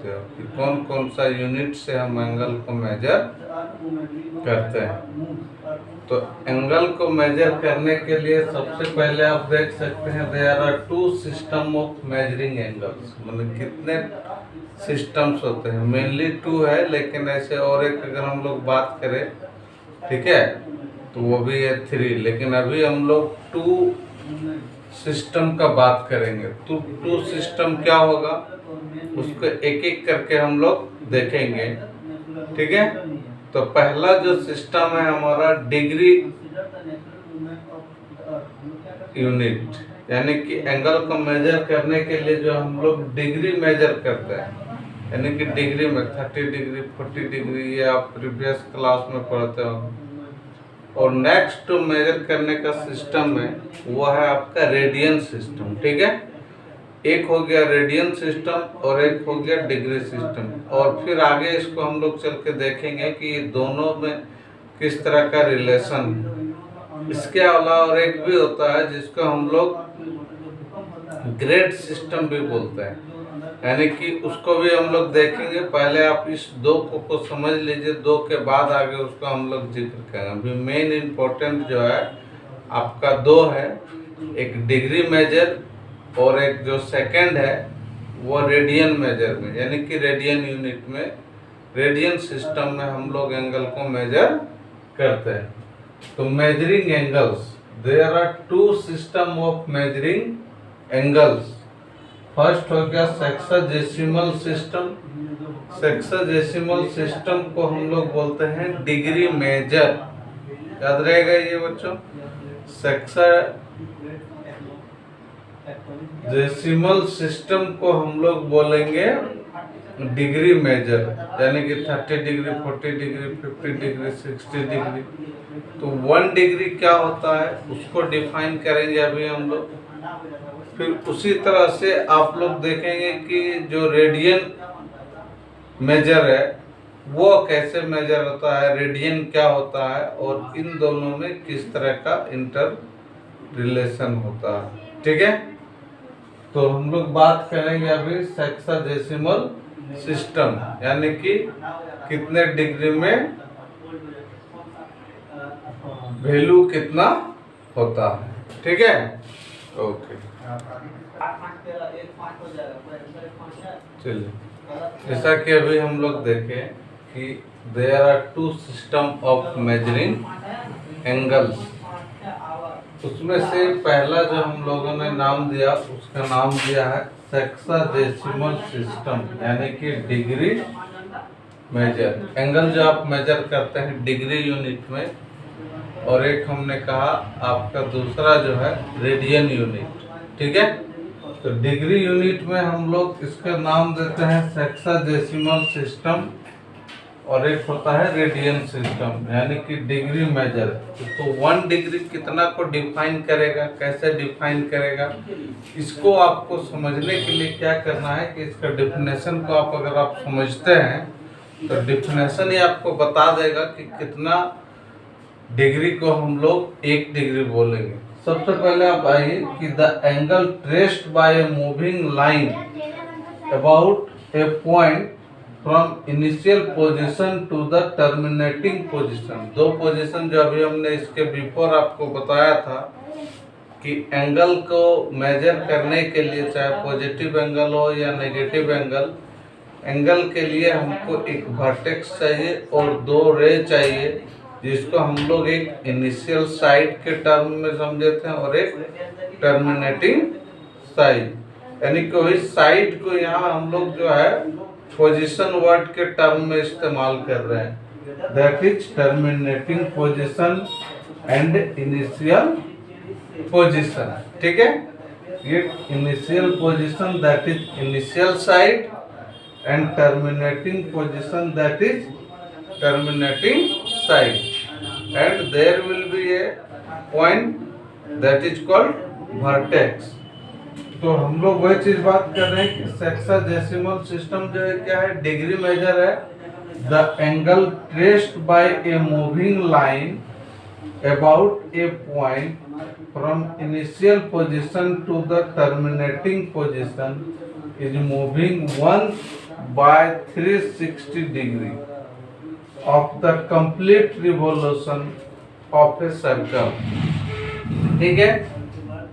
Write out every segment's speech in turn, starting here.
सकते हो कि कौन कौन सा यूनिट से हम एंगल को मेजर करते हैं। तो एंगल को मेजर करने के लिए सबसे पहले आप देख सकते हैं there are two system of measuring angles, मतलब कितने सिस्टम्स होते हैं। मेनली टू है, लेकिन ऐसे और एक अगर हम लोग बात करें, ठीक है, तो वो भी है थ्री, लेकिन अभी हम लोग टू सिस्टम का बात करेंगे। तो टू सिस्टम क्या होगा उसको एक एक करके हम लोग देखेंगे, ठीक है। तो पहला जो सिस्टम है हमारा डिग्री यूनिट, यानी कि एंगल को मेजर करने के लिए जो हम लोग डिग्री मेजर करते हैं, यानी कि डिग्री में 30 डिग्री 40 डिग्री, ये आप प्रीवियस क्लास में पढ़ते हो। और नेक्स्ट जो मेजर करने का सिस्टम है वो है आपका रेडियन सिस्टम, ठीक है। एक हो गया रेडियन सिस्टम और एक हो गया डिग्री सिस्टम। और फिर आगे इसको हम लोग चल के देखेंगे कि दोनों में किस तरह का रिलेशन है। इसके अलावा और एक भी होता है जिसको हम लोग ग्रेड सिस्टम भी बोलते हैं, यानी कि उसको भी हम लोग देखेंगे। पहले आप इस दो को समझ लीजिए, दो के बाद आगे उसको हम लोग जिक्र करेंगे। अभी मेन इम्पोर्टेंट जो है आपका दो है, एक डिग्री मेजर और एक जो सेकंड है वो रेडियन मेजर में, यानी कि रेडियन यूनिट में, रेडियन सिस्टम में हम लोग एंगल को मेजर करते हैं। तो measuring angles, there are two system of measuring angles. First हो गया सेक्साडेसिमल सिस्टम। सेक्साडेसिमल सिस्टम को हम लोग बोलते हैं डिग्री मेजर, याद रहेगा ये बच्चों। सेक्साडेसिमल सिस्टम को हम लोग बोलेंगे डिग्री मेजर, यानी कि 30 डिग्री 40 डिग्री 50 डिग्री 60 डिग्री। तो 1 डिग्री क्या होता है उसको डिफाइन करेंगे अभी हम लोग। फिर उसी तरह से आप लोग देखेंगे कि जो रेडियन मेजर है वो कैसे मेजर होता है, रेडियन क्या होता है, और इन दोनों में किस तरह का इंटर रिलेशन होता है, ठीक है। तो हम लोग बात करेंगे अभी सेक्साडेसिमल सिस्टम, यानी कि कितने डिग्री में वैल्यू कितना होता है, ठीक है। ओके, चलिए, जैसा कि अभी हम लोग देखें कि there are two system of measuring angles. उसमें से पहला जो हम लोगों ने नाम दिया उसका नाम दिया है सेक्साडेसिमल सिस्टम, यानी कि डिग्री मेजर। एंगल जो आप मेजर करते हैं डिग्री यूनिट में, और एक हमने कहा आपका दूसरा जो है रेडियन यूनिट, ठीक है। तो डिग्री यूनिट में हम लोग इसका नाम देते हैं सेक्साडेसिमल सिस्टम, और एक होता है रेडियन सिस्टम, यानी कि डिग्री मेजर। तो 1 डिग्री कितना को डिफाइन करेगा, कैसे डिफाइन करेगा, इसको आपको समझने के लिए क्या करना है कि इसका डिफिनेशन को आप अगर आप समझते हैं तो डिफिनेशन ही आपको बता देगा कि कितना डिग्री को हम लोग 1 डिग्री बोलेंगे। सबसे पहले आप आइए कि the angle traced by a moving line about a point from initial position to the terminating position. दो पोजीशन जो अभी हमने इसके बिफोर आपको बताया था कि एंगल को मेजर करने के लिए, चाहे पॉजिटिव एंगल हो या नेगेटिव एंगल, एंगल के लिए हमको एक वर्टेक्स चाहिए और 2 रे चाहिए, जिसको हम लोग एक इनिशियल साइड के टर्म में समझे थे और एक टर्मिनेटिंग साइड, यानी कि वही साइड को यहाँ हम लोग जो है पोजीशन वर्ड के टर्म में इस्तेमाल कर रहे हैं, that is terminating position and initial position, ठीक है। ये initial position that is initial side and terminating position that is terminating side, and there will be a point that is called vertex। तो हम लोग वही चीज बात कर रहे हैं कि सेक्साडेसिमल सिस्टम जो है क्या है, डिग्री मेजर है। The angle traced by a moving line about a point from initial position to the terminating position is moving 1 by 360 degree of the complete revolution of a circle. ठीक है,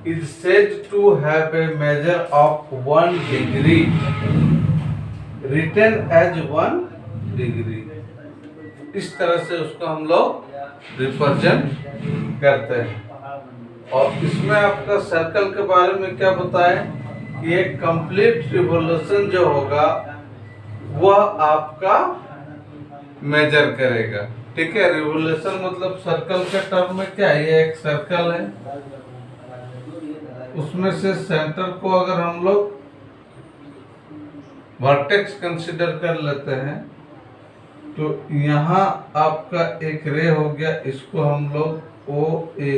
is said to have a measure of 1 degree, written as 1 degree. इस तरह से उसको हम लोग represent करते हैं। और इसमें आपका सर्कल के बारे में क्या बताएं कि एक कंप्लीट रिवोल्यूशन जो होगा वह आपका मेजर करेगा। ठीक है, रिवोल्यूशन मतलब सर्कल के टर्म में क्या है, ये एक सर्कल है, उसमें से सेंटर को अगर हम लोग वर्टेक्स कंसीडर कर लेते हैं तो यहाँ आपका एक रे हो गया, इसको हम लोग ओ ए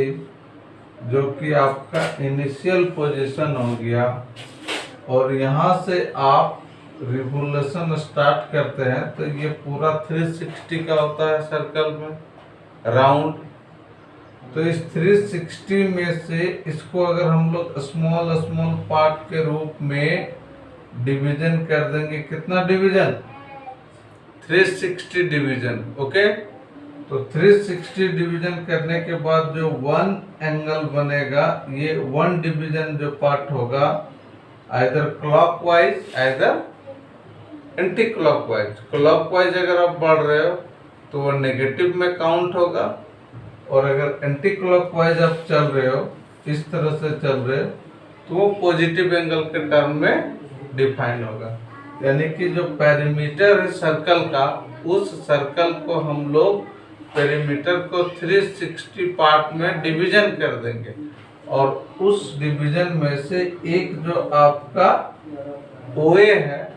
जो कि आपका इनिशियल पोजीशन हो गया, और यहाँ से आप रिवोल्यूशन स्टार्ट करते हैं तो ये पूरा 360 का होता है सर्कल में राउंड। तो इस 360 में से इसको अगर हम लोग स्मॉल स्मॉल पार्ट के रूप में डिवीजन कर देंगे, कितना डिवीजन, 360 डिवीजन। ओके, तो 360 डिवीजन करने के बाद जो 1 एंगल बनेगा, ये 1 डिवीजन जो पार्ट होगा either clockwise either anti clockwise. Clockwise अगर आप बढ़ रहे हो तो वो नेगेटिव में काउंट होगा, और अगर एंटी क्लॉकवाइज आप चल रहे हो, इस तरह से चल रहे हो, तो वो पॉजिटिव एंगल के टर्म में डिफाइन होगा। यानी कि जो पेरीमीटर है सर्कल का, उस सर्कल को हम लोग पेरीमीटर को 360 पार्ट में डिवीजन कर देंगे, और उस डिवीजन में से एक जो आपका ओए है,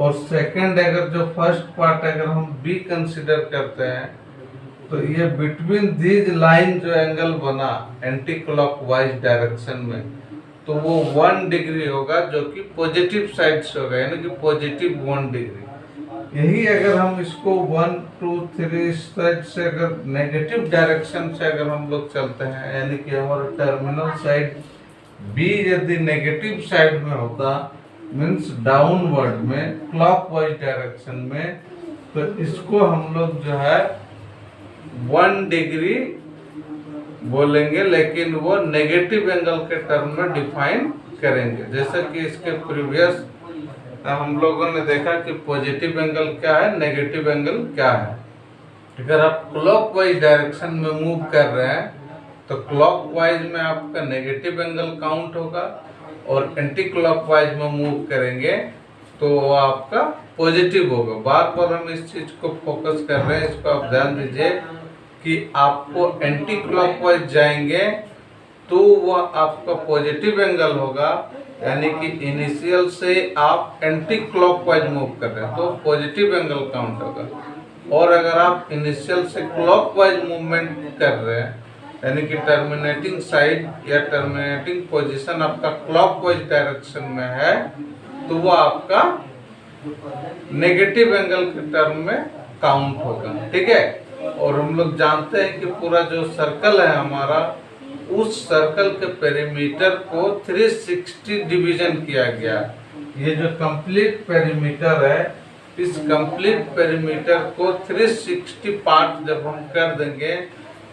और सेकंड अगर जो फर्स्ट पार्ट अगर हम बी कंसीडर करते हैं तो ये बिटवीन दीज लाइन जो एंगल बना एंटी क्लॉकवाइज डायरेक्शन में, तो वो 1 डिग्री होगा जो कि पॉजिटिव साइड से होगा, यानी कि पॉजिटिव 1 डिग्री। यही अगर हम इसको 1 2 3 साइड से अगर नेगेटिव डायरेक्शन से अगर हम लोग चलते हैं, यानी कि हमारा टर्मिनल साइड बी यदि नेगेटिव साइड में होता, मीन्स डाउनवर्ड में क्लॉकवाइज डायरेक्शन में, तो इसको हम लोग जो है 1 डिग्री बोलेंगे, लेकिन वो नेगेटिव एंगल के टर्म में डिफाइन करेंगे। जैसा कि इसके प्रीवियस हम लोगों ने देखा कि पॉजिटिव एंगल क्या है, नेगेटिव एंगल क्या है। अगर आप क्लॉकवाइज डायरेक्शन में मूव कर रहे हैं तो क्लॉकवाइज में आपका नेगेटिव एंगल काउंट होगा, और एंटी क्लॉकवाइज में मूव करेंगे तो वो आपका पॉजिटिव होगा। बार बार हम इस चीज को फोकस कर रहे हैं, इसको आप ध्यान दीजिए कि आपको एंटी क्लॉकवाइज जाएंगे तो वह आपका पॉजिटिव एंगल होगा, यानी कि इनिशियल से आप एंटी क्लॉकवाइज मूव कर रहे हैं तो पॉजिटिव एंगल काउंट होगा। और अगर आप इनिशियल से क्लॉकवाइज मूवमेंट कर रहे हैं, यानी कि टर्मिनेटिंग साइड या टर्मिनेटिंग पोजीशन आपका क्लॉकवाइज डायरेक्शन में है, तो वो आपका नेगेटिव एंगल के टर्म में काउंट होगा। ठीक है, और हम लोग जानते हैं कि पूरा जो सर्कल है हमारा, उस सर्कल के पेरीमीटर को 360 डिवीजन किया गया। ये जो कंप्लीट पेरीमीटर है, इस कंप्लीट पेरीमीटर को 360 पार्ट जब हम कर देंगे,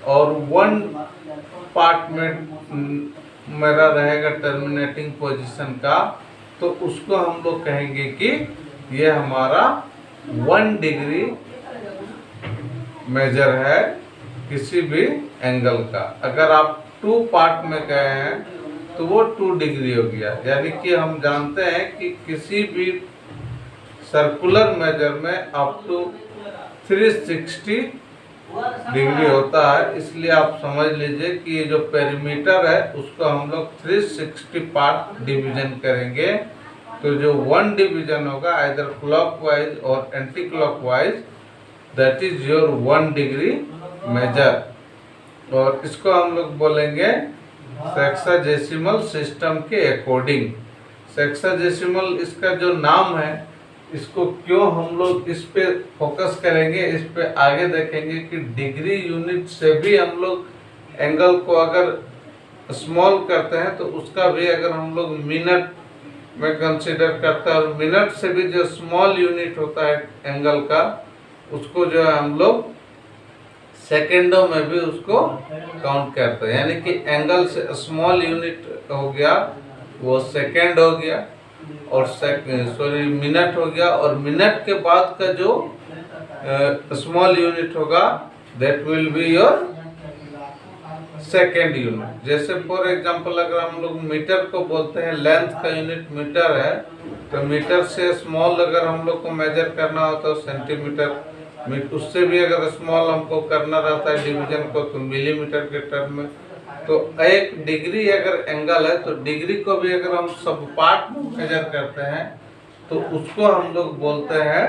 और 1 पार्ट में मेरा रहेगा टर्मिनेटिंग पोजीशन का, तो उसको हम लोग कहेंगे कि ये हमारा 1 डिग्री मेजर है किसी भी एंगल का। अगर आप 2 पार्ट में गए हैं तो वो 2 डिग्री हो गया। यानी कि हम जानते हैं कि किसी भी सर्कुलर मेजर में अप टू 360 डिग्री होता है, इसलिए आप समझ लीजिए कि ये जो पेरीमीटर है उसको हम लोग 360 पार्ट डिवीजन करेंगे। तो जो 1 डिवीजन होगा आइदर क्लॉकवाइज और anti clockwise, that is your 1 degree measure. और इसको हम लोग बोलेंगे सेक्साडेसिमल सिस्टम के अकॉर्डिंग। सेक्साडेसिमल इसका जो नाम है, इसको क्यों हम लोग इस पे फोकस करेंगे, इस पे आगे देखेंगे कि डिग्री यूनिट से भी हम लोग एंगल को अगर स्मॉल करते हैं तो उसका भी अगर हम लोग मिनट में कंसीडर करता है, और मिनट से भी जो स्मॉल यूनिट होता है एंगल का, उसको जो है हम लोग सेकेंडों में भी उसको काउंट करते हैं। यानी कि एंगल से स्मॉल यूनिट हो गया वो सेकेंड हो गया, और मिनट हो गया, और मिनट के बाद का जो स्मॉल यूनिट होगा that will be your second unit. जैसे फॉर एग्जांपल अगर हम लोग मीटर को बोलते हैं, लेंथ का यूनिट मीटर है, तो मीटर से स्मॉल अगर हम लोग को मेजर करना होता है सेंटीमीटर, उससे भी अगर स्मॉल हमको करना रहता है डिवीजन को तो मिलीमीटर के टर्म में। तो 1 डिग्री अगर एंगल है तो डिग्री को भी अगर हम सब पार्ट में मेजर करते हैं तो उसको हम लोग बोलते हैं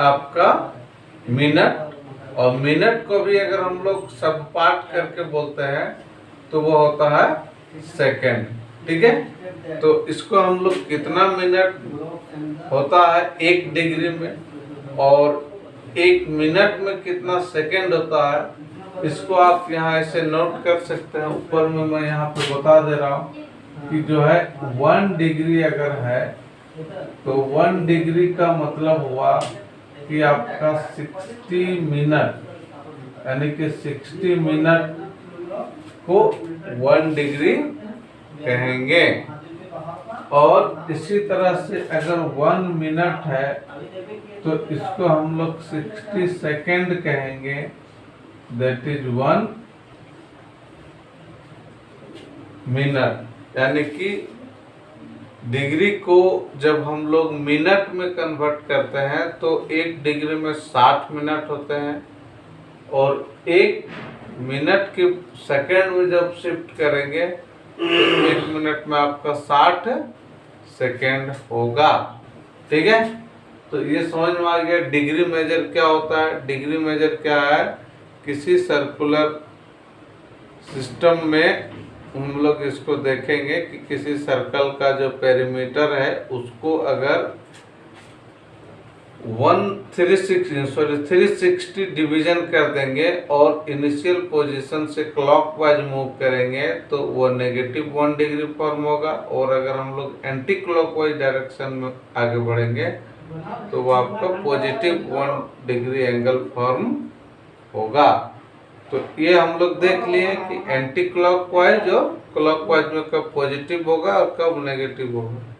आपका मिनट, और मिनट को भी अगर हम लोग सब पार्ट करके बोलते हैं तो वो होता है सेकेंड। ठीक है, तो इसको हम लोग कितना मिनट होता है 1 डिग्री में, और 1 मिनट में कितना सेकेंड होता है, इसको आप यहाँ ऐसे नोट कर सकते हैं। ऊपर में मैं यहाँ पे बता दे रहा हूँ कि जो है 1 डिग्री अगर है तो 1 डिग्री का मतलब हुआ कि आपका 60 मिनट, यानी कि 60 मिनट को 1 डिग्री कहेंगे। और इसी तरह से अगर 1 मिनट है तो इसको हम लोग 60 सेकेंड कहेंगे, दैट इज 1 मिनट। यानी कि डिग्री को जब हम लोग मिनट में कन्वर्ट करते हैं तो 1 डिग्री में 60 मिनट होते हैं, और 1 मिनट के सेकेंड में जब शिफ्ट करेंगे तो 1 मिनट में आपका 60 सेकेंड होगा। ठीक है, तो ये समझ में आ गया डिग्री मेजर क्या होता है। डिग्री मेजर क्या है, किसी सर्कुलर सिस्टम में हम लोग इसको देखेंगे कि किसी सर्कल का जो पेरीमीटर है उसको अगर 360 डिवीजन कर देंगे और इनिशियल पोजीशन से क्लॉकवाइज मूव करेंगे तो वो -1 डिग्री फॉर्म होगा, और अगर हम लोग एंटी क्लॉकवाइज डायरेक्शन में आगे बढ़ेंगे तो वो आपका +1 डिग्री एंगल फॉर्म होगा। तो ये हम लोग देख लिए कि एंटी क्लॉकवाइज और क्लॉकवाइज में कब पॉजिटिव होगा और कब नेगेटिव होगा।